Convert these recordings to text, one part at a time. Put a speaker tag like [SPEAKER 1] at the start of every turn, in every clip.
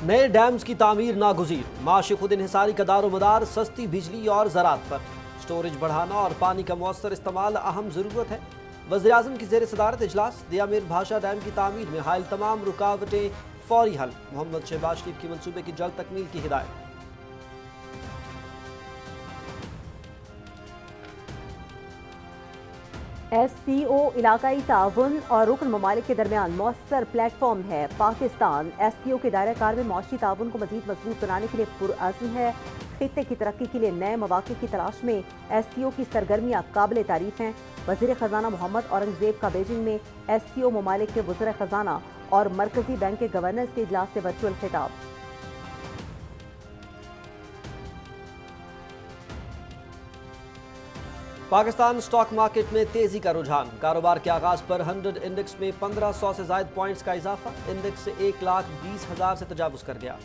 [SPEAKER 1] نئے ڈیمز کی تعمیر ناگزیر، معاشی خود انحصاری کا دار و مدار سستی بجلی اور زراعت پر۔ سٹوریج بڑھانا اور پانی کا مؤثر استعمال اہم ضرورت ہے۔ وزیراعظم کی زیر صدارت اجلاس، دیا میر بھاشا ڈیم کی تعمیر میں حائل تمام رکاوٹیں فوری حل، محمد شہباز شریف کی منصوبے کی جلد تکمیل کی ہدایت۔
[SPEAKER 2] ایس سی او علاقائی تعاون اور رکن ممالک کے درمیان مؤثر پلیٹ فارم ہے۔ پاکستان ایس سی او کے دائرہ کار میں معاشی تعاون کو مزید مضبوط بنانے کے لیے پرعزم ہے۔ خطے کی ترقی کے لیے نئے مواقع کی تلاش میں ایس سی او کی سرگرمیاں قابل تعریف ہیں۔ وزیر خزانہ محمد اورنگزیب کا بیجنگ میں ایس سی او ممالک کے وزراء خزانہ اور مرکزی بینک کے گورنرز کے اجلاس سے ورچوئل خطاب۔
[SPEAKER 1] پاکستان سٹاک مارکیٹ میں تیزی کا رجحان، کاروبار کے آغاز پر 100 انڈیکس میں 1500 سے زائد پوائنٹس کا اضافہ، انڈیکس 1,20,000 سے تجاوز کر گیا۔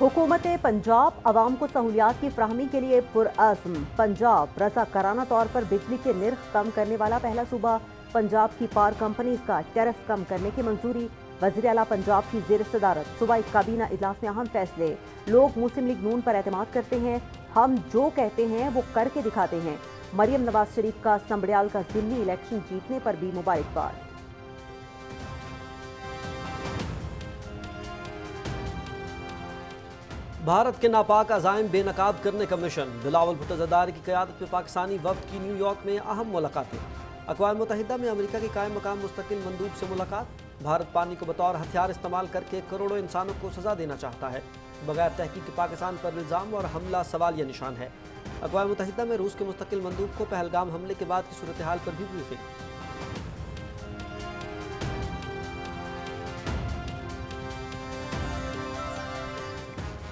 [SPEAKER 2] حکومت پنجاب عوام کو سہولیات کی فراہمی کے لیے پرعزم۔ پنجاب رضاکارانہ طور پر بجلی کے نرخ کم کرنے والا پہلا صوبہ، پنجاب کی پاور کمپنیز کا ٹیرف کم کرنے کی منظوری، وزیر اعلیٰ پنجاب کی زیر صدارت صوبائی کابینہ اجلاس میں اہم فیصلے۔ لوگ مسلم لیگ نون پر اعتماد کرتے ہیں، ہم جو کہتے ہیں وہ کر کے دکھاتے ہیں۔ مریم نواز شریف کا سمبڑیال کا ضمنی الیکشن جیتنے پر بھی مبارکباد۔
[SPEAKER 1] بھارت کے ناپاک عزائم بے نقاب کرنے کا مشن، بلاول بھٹو زرداری کی قیادت میں پاکستانی وفد کی نیو یارک میں اہم ملاقاتیں۔ اقوام متحدہ میں امریکہ کے قائم مقام مستقل مندوب سے ملاقات، بھارت پانی کو بطور ہتھیار استعمال کر کے کروڑوں انسانوں کو سزا دینا چاہتا ہے، بغیر تحقیق پاکستان پر الزام اور حملہ سوالیہ نشان ہے۔ اقوام متحدہ میں روس کے مستقل مندوب کو پہلگام حملے کے بعد کی صورتحال پر بھی بریفنگ۔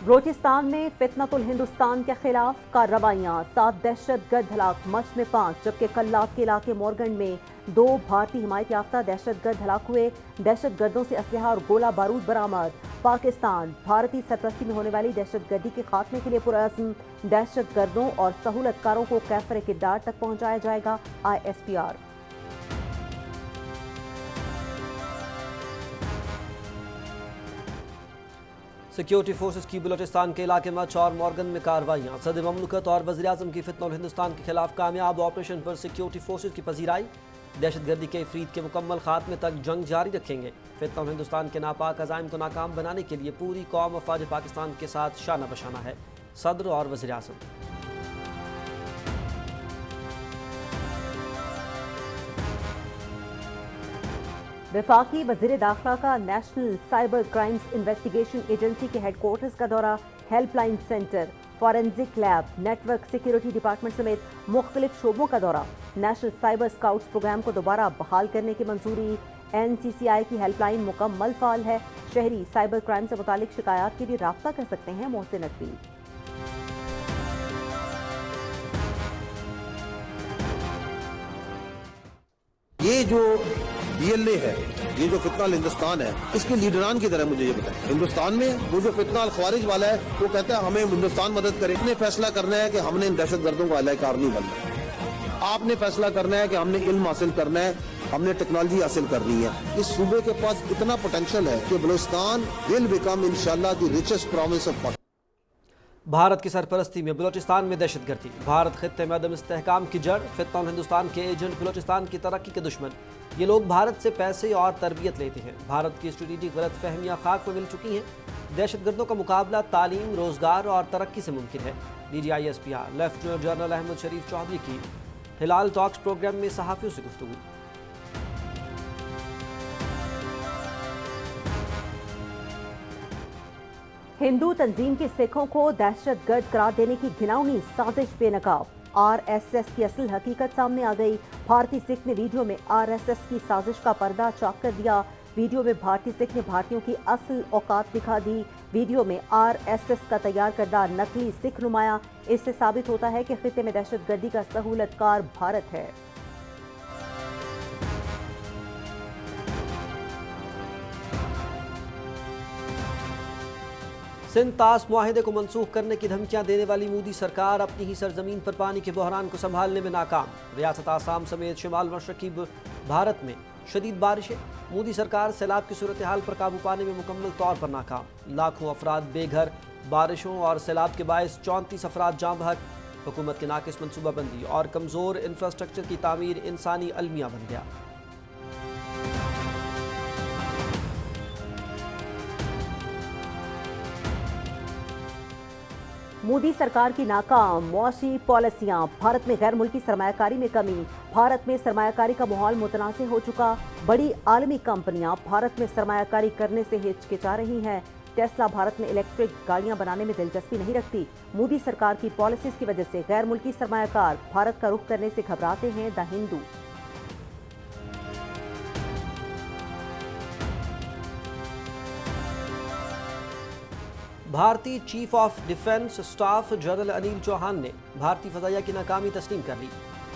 [SPEAKER 2] بلوچستان میں فتنۃ الہندوستان کے خلاف کارروائیاں، 7 دہشت گرد ہلاک، مچھ میں 5، جبکہ کلات کے علاقے مورگنڈ میں 2 بھارتی حمایت یافتہ دہشت گرد ہلاک ہوئے۔ دہشت گردوں سے اسلحہ اور گولہ بارود برآمد۔ پاکستان بھارتی سرپرستی میں ہونے والی دہشت گردی کے خاتمے کے لیے پرعزم، دہشت گردوں اور سہولت کاروں کو کیفر کردار تک پہنچایا جائے گا، ISPR۔
[SPEAKER 1] سیکیورٹی فورسز کی بلوچستان کے علاقے مچھ اور مورگن میں کارروائیاں، صدر مملکت اور وزیراعظم کی فتنہ الہندوستان کے خلاف کامیاب آپریشن پر سیکیورٹی فورسز کی پذیرائی، دہشت گردی کے افرید کے مکمل خاتمے تک جنگ جاری رکھیں گے۔ فتنہ الہندوستان کے ناپاک عزائم کو ناکام بنانے کے لیے پوری قوم افواج پاکستان کے ساتھ شانہ بشانہ ہے، صدر اور وزیراعظم۔
[SPEAKER 2] وفاقی وزیر داخلہ کا national cyber crimes investigation agency کے ہیڈ کوارٹرز کا دورہ، helpline centre, forensic lab, network security department سمیت مختلف شعبوں کا دورہ۔ نیشنل سائبر اسکاؤٹس پروگرام کو دوبارہ بحال کرنے کی منظوری۔ NCCI کی ہیلپ لائن مکمل فعال ہے، شہری سائبر کرائم سے متعلق شکایات کے لیے رابطہ کر سکتے ہیں، محسن نقوی۔
[SPEAKER 3] یہ جو DLA ہے، یہ جو فتنہ الہندوستان ہے، اس کے لیڈران کی طرح مجھے یہ بتائیں۔ ہندوستان میں وہ جو فتنہ الخوارج والا ہے، وہ کہتا ہے ہمیں ہندوستان مدد کرے۔ آپ نے فیصلہ کرنا ہے کہ ہم نے ان دہشت گردوں کا اہلِ کار نہیں بننا۔ آپ نے فیصلہ کرنا ہے کہ ہم نے علم حاصل کرنا ہے، ہم نے ٹیکنالوجی حاصل کرنی ہے۔ اس صوبے کے پاس اتنا پوٹینشل ہے کہ بلوچستان ول بیکم انشاءاللہ the richest province of Pakistan.
[SPEAKER 1] Bharat کی سرپرستی میں بلوچستان میں دہشت گردی، بھارت خطے میں عدم استحکام کی جڑ، فتنہ الہندوستان کے ایجنٹ بلوچستان کی ترقی کے دشمن۔ یہ لوگ بھارت سے پیسے اور تربیت لیتے ہیں، بھارت کی اسٹریٹجک غلط فہمیاں خاک میں مل چکی ہیں۔ دہشت گردوں کا مقابلہ تعلیم، روزگار اور ترقی سے ممکن ہے۔ DGISPR لیفٹیننٹ جنرل احمد شریف چودھری کی ہلال ٹاکس پروگرام میں صحافیوں سے گفتگو۔
[SPEAKER 2] ہندو تنظیم کے سکھوں کو دہشت گرد قرار دینے کی گھناؤنی سازش بے نقاب، RSS کی اصل حقیقت سامنے آ گئی۔ بھارتی سکھ نے ویڈیو میں RSS کی سازش کا پردہ چاک کر دیا۔ ویڈیو میں بھارتی سکھ نے بھارتیوں کی اصل اوقات دکھا دی۔ ویڈیو میں RSS کا تیار کردہ نقلی سکھ نمایاں، اس سے ثابت ہوتا ہے کہ خطے میں دہشت گردی کا سہولت کار بھارت ہے۔
[SPEAKER 1] सिंध ताश मुआहिदे को मनसूख करने की धमकियां देने वाली मोदी सरकार अपनी ही सरजमीन पर पानी के बहरान को संभालने में नाकाम। रियासत आसाम समेत शिमाल मशरकी भारत में शदीद बारिशें। मोदी सरकार सैलाब की सूरत हाल पर काबू पाने में मुकम्मल तौर पर नाकाम। लाखों अफराद बेघर। बारिशों और सैलाब के बायस 34 अफराद जाँ बहक। हुकूमत की नाकिस मनसूबाबंदी और कमज़ोर इंफ्रास्ट्रक्चर की तामीर इंसानी अलमिया बन गया।
[SPEAKER 2] मोदी सरकार की नाकाम मौशी पॉलिसियां, भारत में गैर मुल्की सरमायाकारी में कमी। भारत में सरमायाकारी का माहौल मुतनाज़ हो चुका। बड़ी आलमी कंपनियां भारत में सरमायाकारी करने से हिचकिचा रही हैं। टेस्ला भारत में इलेक्ट्रिक गाड़ियां बनाने में दिलचस्पी नहीं रखती। मोदी सरकार की पॉलिसीज की वजह से गैर मुल्की सरमायाकार भारत का रुख करने से घबराते हैं। द हिंदू।
[SPEAKER 1] भारतीय chief of defence staff general Anil Chauhan ने भारतीय फजाइया की नाकामी तस्लीम कर ली।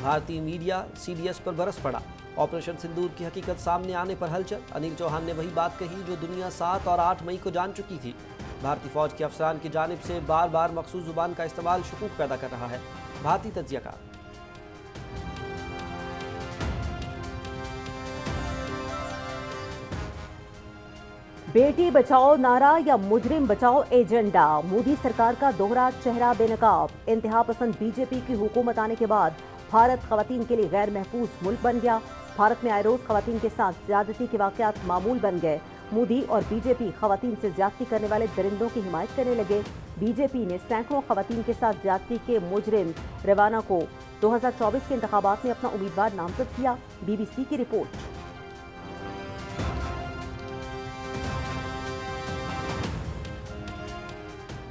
[SPEAKER 1] भारतीय मीडिया सीडीएस पर बरस पड़ा। ऑपरेशन सिंदूर की हकीकत सामने आने पर हलचल। अनिल चौहान ने वही बात कही जो दुनिया 7 और 8 मई को जान चुकी थी। भारतीय फौज के अफसरान की जानिब से बार बार मखसूस जुबान का इस्तेमाल शकूक पैदा कर रहा है। भारतीय तज्जियाकार।
[SPEAKER 2] बेटी बचाओ नारा या मुजरिम बचाओ एजेंडा, मोदी सरकार का दोहरा चेहरा बेनकाब। इंतहा पसंद बीजेपी की हुकूमत आने के बाद भारत खवातीन के लिए गैर महफूज मुल्क बन गया। भारत में आए रोज खवातीन के साथ ज्यादती के वाकयात मामूल बन गए। मोदी और बीजेपी खवातीन से ज्यादती करने वाले दरिंदों की हिमायत करने लगे। बीजेपी ने सैकड़ों खवातीन के साथ ज्यादती के मुजरिम रवाना को 2024 के इंतखाबात में अपना उम्मीदवार नामजद किया। BBC की रिपोर्ट।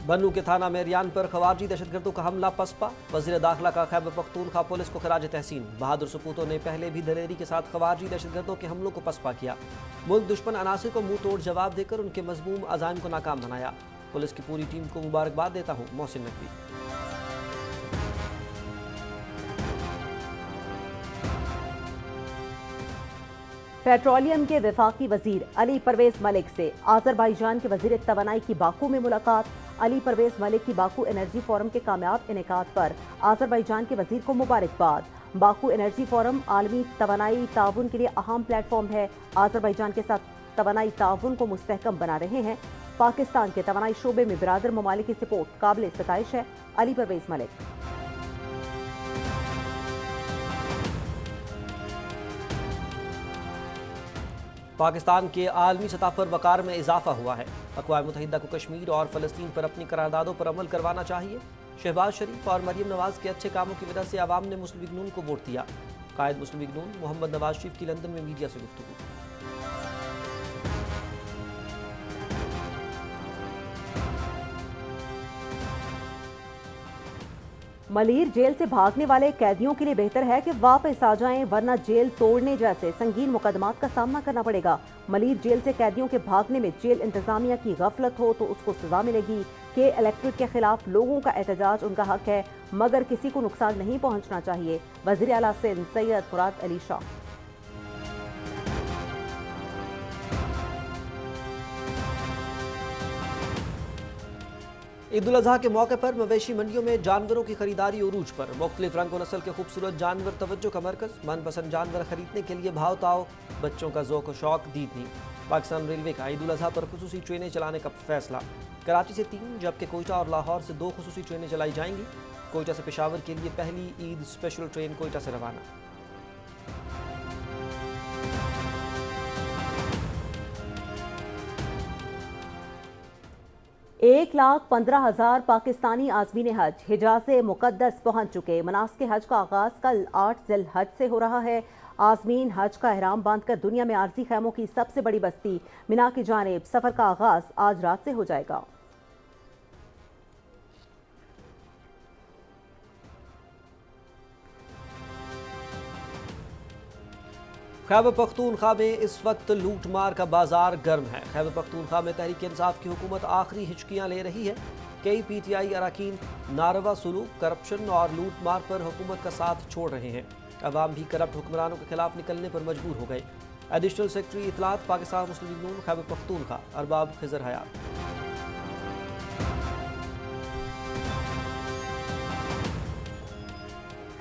[SPEAKER 1] बन्नू के थाना मेरियान पर खवारजी दहशतगर्दों का हमला पसपा। वज़ीर दाखिला का खैबर पख्तूनख्वा पुलिस को खराज तहसीन। बहादुर सपूतों ने पहले भी दलेरी के साथ खवारजी दहशतगर्दों के हमलों को पसपा किया। मुल्क दुश्मन अनासिर को मुंह तोड़ जवाब देकर उनके मजमूम अज़ाइम को नाकाम बनाया। पुलिस की पूरी टीम को मुबारकबाद देता हूँ। मोहसिन नकवी।
[SPEAKER 2] पेट्रोलियम के वफाकी वजीर अली परवेज मलिक से आज़रबाईजान के वजीर तवानाई की बाकू में मुलाकात। अली परवेज मलिक की बाकू एनर्जी फोरम के कामयाब इनेकाद पर आज़रबाईजान के वजीर को मुबारकबाद। बाकू एनर्जी फोरम आलमी तवानाई ताउन के लिए अहम प्लेटफॉर्म है। आज़रबाईजान के साथ तवानाई ताउन को मुस्तहकम बना रहे हैं। पाकिस्तान के तवानाई शोबे में बिरादर ममालिक की सपोर्ट काबिल सताइश है। अली परवेज मलिक।
[SPEAKER 1] पाकिस्तान के आलमी सतह पर वक़ार में इजाफा हुआ है। अक़वाम मुत्तहिदा को कश्मीर और फ़लस्तीन पर अपनी करारदादों पर अमल करवाना चाहिए। शहबाज शरीफ और मरियम नवाज के अच्छे कामों की वजह से आवाम ने मुस्लिम लीग नून को वोट दिया। कायद मुस्लिम लीग नून मोहम्मद नवाज शरीफ की लंदन में मीडिया से गुफ्तगू।
[SPEAKER 2] मलीर जेल से भागने वाले कैदियों के लिए बेहतर है कि वापस आ जाएं, वरना जेल तोड़ने जैसे संगीन मुकदमात का सामना करना पड़ेगा। मलीर जेल से कैदियों के भागने में जेल इंतजामिया की गफलत हो तो उसको सजा मिलेगी। के इलेक्ट्रिक के खिलाफ लोगों का एहतजाज उनका हक है, मगर किसी को नुकसान नहीं पहुंचना चाहिए। वज़ीर आला सिंध सैयद मुराद अली शाह।
[SPEAKER 1] ईद उल अज़हा के मौके पर मवेशी मंडियों में जानवरों की खरीदारी उरूज पर। मुख्तलिफ रंग व नस्ल के खूबसूरत जानवर तवज्जो का मरकज़। मनपसंद जानवर खरीदने के लिए भाव ताव, बच्चों का ज़ौक़ व शौक़ दीदनी। पाकिस्तान रेलवे का ईद उल अज़हा पर खुसूसी ट्रेनें चलाने का फैसला। कराची से 3 जबकि कोयटा और लाहौर से 2 खुसूसी ट्रेनें चलाई जाएंगी। कोयटा से पेशावर के लिए पहली ईद स्पेशल ट्रेन कोयटा से रवाना।
[SPEAKER 2] 1,15,000 पाकिस्तानी आज़मीन हज हिजाज़ मुक़द्दस पहुँच चुके। मनासिक हज का आगाज़ कल 8 ज़िल हज से हो रहा है। आज़मीन हज का एहराम बांधकर दुनिया में आरजी खैमों की सबसे बड़ी बस्ती मिना की जानिब सफ़र का आगाज़ आज रात से हो जाएगा।
[SPEAKER 1] खैबर पख्तूनख्वा में इस वक्त लूट मार का बाजार गर्म है। खैबर पख्तूनख्वा में तहरीक इंसाफ की हुकूमत आखिरी हिचकियां ले रही है। कई PTI अरकान नारवा सुलूक, करप्शन और लूट मार पर हुकूमत का साथ छोड़ रहे हैं। अवाम भी करप्ट हुक्मरानों के खिलाफ निकलने पर मजबूर हो गए। एडिशनल सेक्रेटरी इतलात पाकिस्तान मुस्लिम लीग नून खैबर पख्तूनख्वा अरबाब खिजर हयात।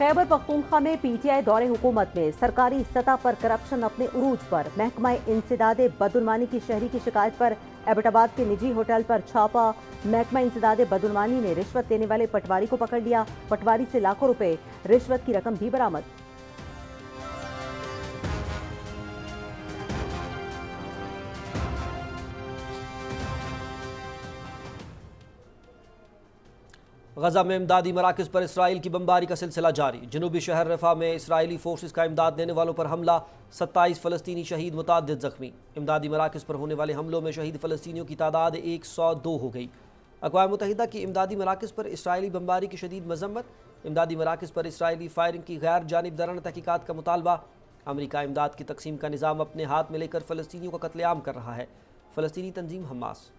[SPEAKER 2] खैबर पख्तूनख्वा में पीटीआई दौरे हुकूमत में सरकारी सतह पर करप्शन अपने उरूज पर। महकमा इंसदादे बदुनवानी की शहरी की शिकायत पर एबटाबाद के निजी होटल पर छापा। महकमा इंसदादे बदुनवानी ने रिश्वत देने वाले पटवारी को पकड़ लिया। पटवारी से लाखों रुपए रिश्वत की रकम भी बरामद।
[SPEAKER 1] गजा में इमदादी मराकज़ पर इसराइल की बमबारी का सिलसिला जारी। जनूबी शहर रफा में इसराइली फोर्सेस का इमदाद देने वालों पर हमला, 27 फ़लस्तीनी शहीद, मुतअद्दिद ज़ख्मी। इमदादी मराकज़ पर होने वाले हमलों में शहीद फ़लस्तीनियों की तादाद 102 हो गई। अक़वाम मुत्तहिदा की इमदादी मराकज़ पर इसराइली बमबारी की शदीद मज़म्मत। इमदादी मराकज़ पर इसराइली फायरिंग की गैर जानिबदाराना तहक़ीक़ात का मुतालबा। अमरीका इमदाद की तकसीम का निज़ाम अपने हाथ में लेकर फ़लस्तीनियों का कत्लेआम कर रहा है। फ़लस्तीनी तंजीम हमास